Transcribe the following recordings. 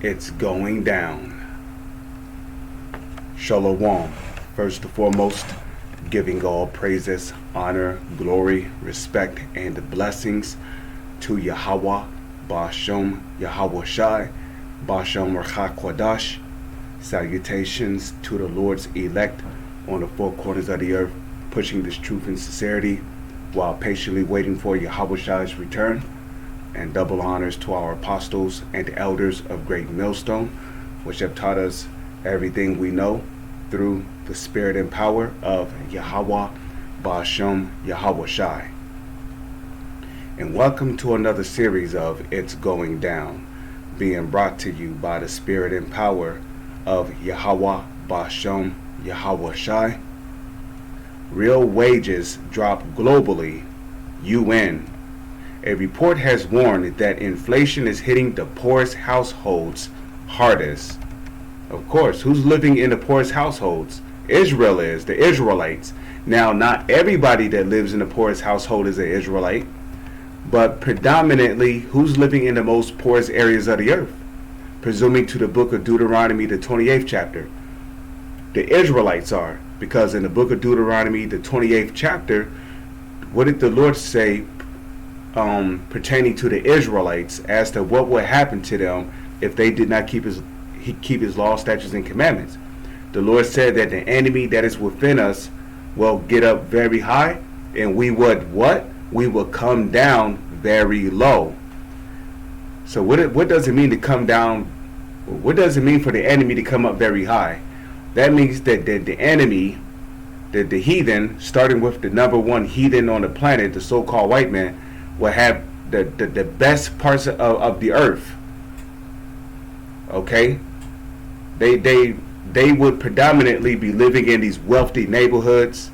It's going down. Shalom. First and foremost, giving all praises, honor, glory, respect, and blessings to Yahweh, Ba'ashem, Yahweh Shai, Ba'ashem Rachak Kwadash. Salutations to the Lord's elect on the four corners of the earth, pushing this truth and sincerity while patiently waiting for Yahweh Shai's return. And double honors to our apostles and elders of Great Millstone, which have taught us everything we know through the spirit and power of Yahweh, Ba'ashem, Yahweh Shai. And welcome to another series of It's Going Down, being brought to you by the spirit and power of Yahweh, Ba'ashem, Yahweh Shai. Real wages drop globally, UN. A report has warned that inflation is hitting the poorest households hardest. Of course, who's living in the poorest households? Israel is, the Israelites. Now, not everybody that lives in the poorest household is an Israelite, but predominantly, who's living in the most poorest areas of the earth? Presuming to the book of Deuteronomy, the 28th chapter. The Israelites are, because in the book of Deuteronomy, the 28th chapter, what did the Lord say pertaining to the Israelites as to what would happen to them if they did not keep his law, statutes, and commandments? The Lord said that the enemy that is within us will get up very high, and we would what? We will come down very low. So what does it mean to come down? What does it mean for the enemy to come up very high? That means that the enemy, the heathen, starting with the number one heathen on the planet, the so-called white man, will have the best parts of the earth. Okay? They would predominantly be living in these wealthy neighborhoods.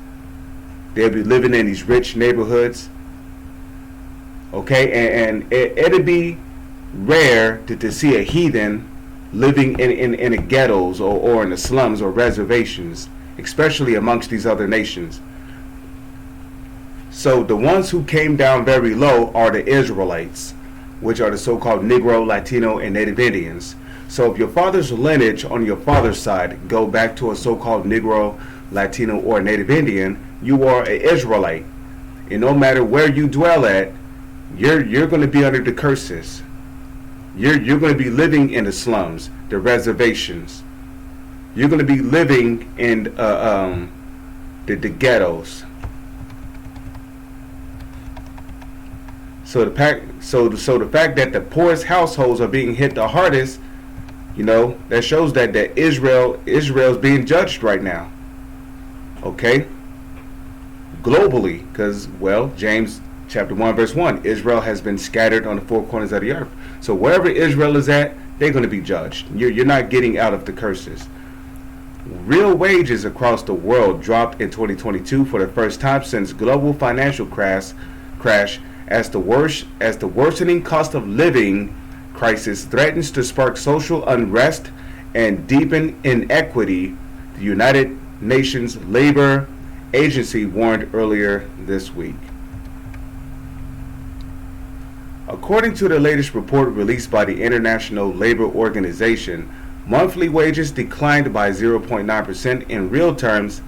They'll be living in these rich neighborhoods. Okay? And it'd be rare to see a heathen living in the ghettos or in the slums or reservations, especially amongst these other nations. So the ones who came down very low are the Israelites, which are the so-called Negro, Latino, and Native Indians. So if your father's lineage on your father's side go back to a so-called Negro, Latino, or Native Indian, you are an Israelite. And no matter where you dwell at, you're going to be under the curses. You're going to be living in the slums, the reservations. You're going to be living in the ghettos. So the fact that the poorest households are being hit the hardest, that shows that Israel's being judged right now. Okay? Globally, because, James chapter 1 verse 1, Israel has been scattered on the four corners of the earth. So wherever Israel is at, they're going to be judged. You're not getting out of the curses. Real wages across the world dropped in 2022 for the first time since global financial crash as the worsening cost of living crisis threatens to spark social unrest and deepen inequity, the United Nations Labor Agency warned earlier this week. According to the latest report released by the International Labor Organization, monthly wages declined by 0.9% in real terms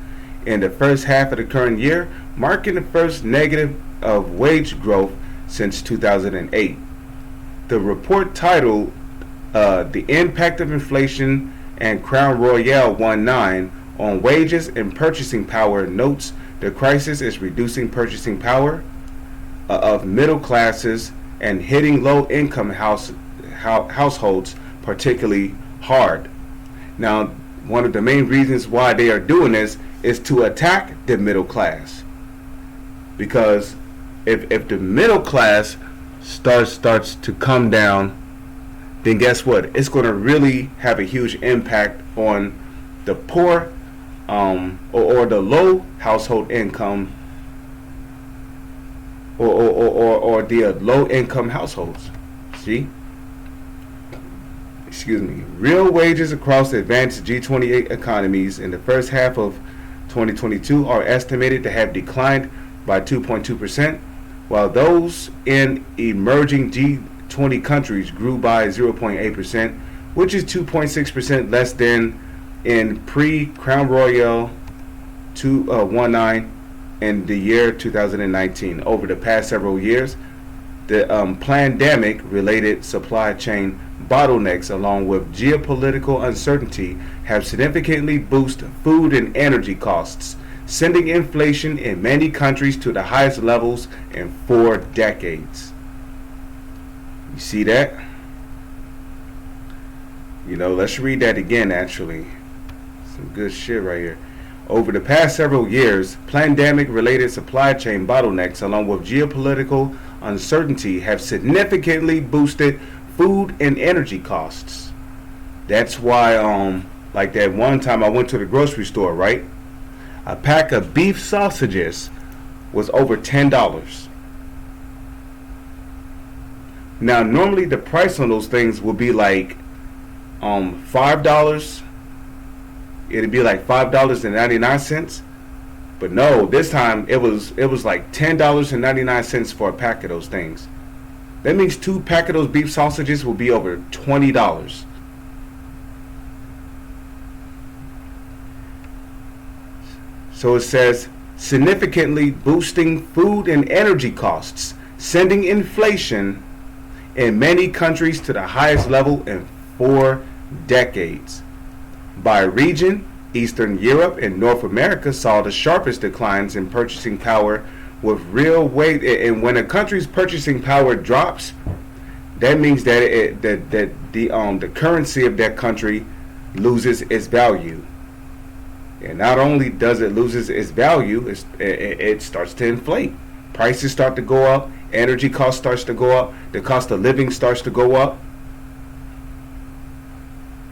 in the first half of the current year, marking the first negative of wage growth since 2008. The report, titled The Impact of Inflation and Crown Royale 19 on Wages and Purchasing Power, notes the crisis is reducing purchasing power of middle classes and hitting low-income households particularly hard. Now, one of the main reasons why they are doing this is to attack the middle class. Because if the middle class starts to come down, then guess what? It's going to really have a huge impact on the poor or the low household income or the low income households. See? Real wages across advanced G28 economies in the first half of 2022 are estimated to have declined by 2.2%, while those in emerging G20 countries grew by 0.8%, which is 2.6% less than in pre-Crown Royal 219 in the year 2019. Over the past several years, the pandemic-related supply chain bottlenecks, along with geopolitical uncertainty, have significantly boosted food and energy costs, sending inflation in many countries to the highest levels in 4 decades. You see that? Let's read that again, actually. Some good shit right here. Over the past several years, pandemic-related supply chain bottlenecks, along with geopolitical uncertainty, have significantly boosted food and energy costs. That's why, like that one time I went to the grocery store, right? A pack of beef sausages was over $10. Now, normally the price on those things will be like $5. It'd be like $5.99. But no, this time it was like $10.99 for a pack of those things. That means 2 pack of those beef sausages will be over $20. So it says, significantly boosting food and energy costs, sending inflation in many countries to the highest level in 4 decades. By region, Eastern Europe and North America saw the sharpest declines in purchasing power, with real weight. And when a country's purchasing power drops, that means that the currency of that country loses its value. And not only does it loses its value, it starts to inflate. Prices start to go up. Energy cost starts to go up. The cost of living starts to go up.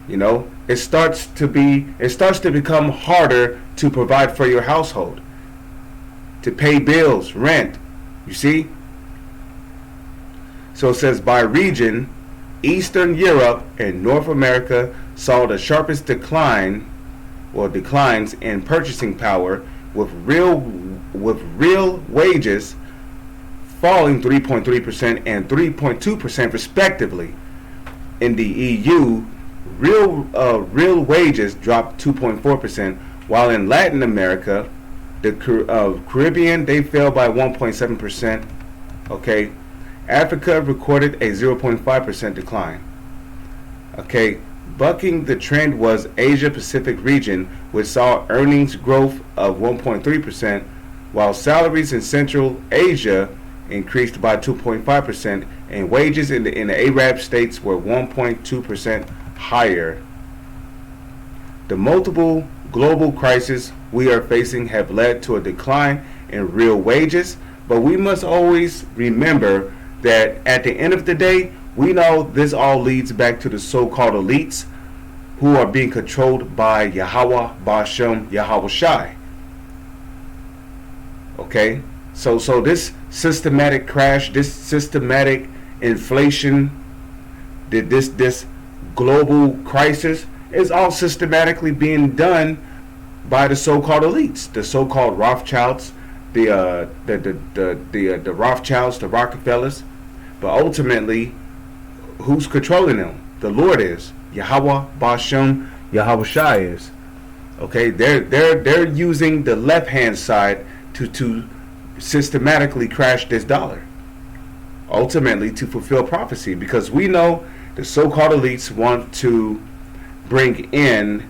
It starts to become harder to provide for your household, to pay bills, rent. You see? So it says, by region, Eastern Europe and North America saw the sharpest declines in purchasing power, with real wages falling 3.3% and 3.2% respectively. In the EU, real wages dropped 2.4%, while in Latin America, the Caribbean, they fell by 1.7%. Okay, Africa recorded a 0.5% decline. Okay, bucking the trend was Asia Pacific region, which saw earnings growth of 1.3%, while salaries in Central Asia increased by 2.5%, and wages in the Arab states were 1.2% higher. The multiple global crises we are facing have led to a decline in real wages, but we must always remember that at the end of the day, we know this all leads back to the so-called elites who are being controlled by Yahweh, Ba'ashem, Yahweh Shai. Okay? So this systematic crash, this systematic inflation, this global crisis is all systematically being done by the so-called elites, the so-called Rothschilds, the Rothschilds, the Rockefellers. But ultimately, who's controlling them? The Lord is. Yahweh, Ba'ashem, Yahweh Shai is. Okay, they're using the left hand side to systematically crash this dollar. Ultimately, to fulfill prophecy, because we know the so-called elites want to bring in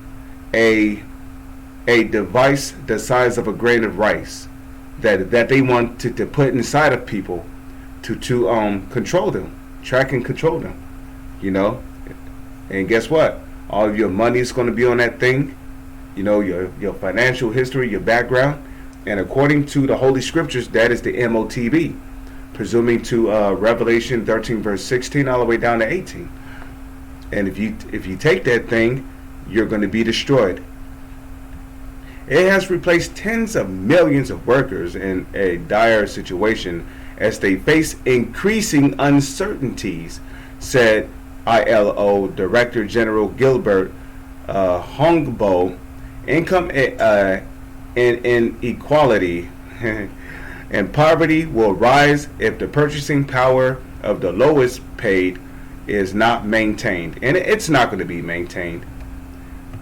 a device the size of a grain of rice that they want to put inside of people to control them, track and control them, and guess what, all of your money is going to be on that thing, your financial history, your background, and according to the Holy Scriptures, that is the MOTB, presuming to Revelation 13 verse 16 all the way down to 18. And if you take that thing, you're going to be destroyed. It has replaced tens of millions of workers in a dire situation as they face increasing uncertainties, said ILO Director General Gilbert Hongbo. Income inequality and poverty will rise if the purchasing power of the lowest paid is not maintained, and it's not going to be maintained.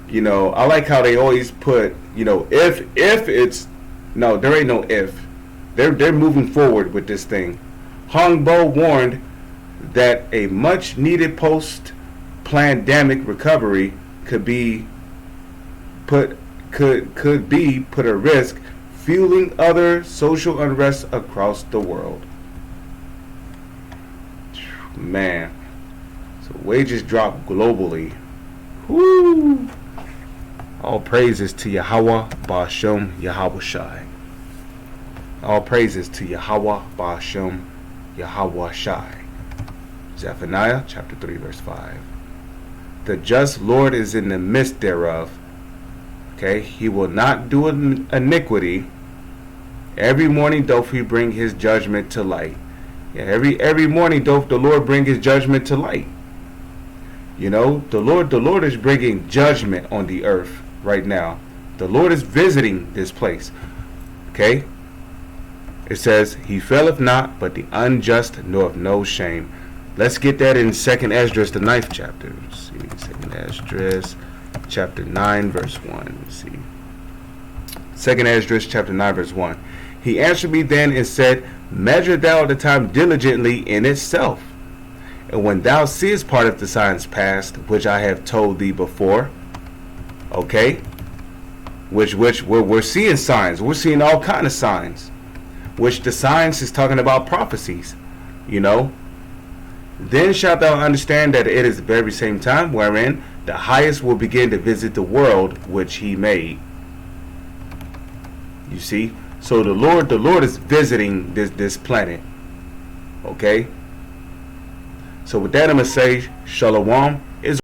You know, I like how they always put, you know, if it's, no, there ain't no if. They're moving forward with this thing. Hong Bo warned that a much needed post-pandemic recovery could be put at risk, fueling other social unrest across the world. Man, so wages drop globally. Woo! All praises to Yahweh Ba'ashem Yahweh Shai. All praises to Yahweh Ba'ashem Yahweh Shai. Zephaniah chapter 3 verse 5. The just Lord is in the midst thereof. Okay, he will not do iniquity. Every morning doth he bring his judgment to light. Yeah, every morning doth the Lord bring his judgment to light. You know, the Lord is bringing judgment on the earth right now. The Lord is visiting this place. Okay? It says, he faileth not, but the unjust knoweth no shame. Let's get that in 2nd Esdras, the 9th chapter. Let's see, 2nd Esdras, chapter 9, verse 1. Let's see. 2nd Esdras, chapter 9, verse 1. He answered me then and said, measure thou the time diligently in itself. And when thou seest part of the signs past, which I have told thee before, okay, which we're seeing signs. We're seeing all kind of signs. Which the signs is talking about prophecies, you know. Then shalt thou understand that it is the very same time wherein the highest will begin to visit the world which he made. You see? So the Lord is visiting this planet. Okay? So with that I'm going to say, Shalom.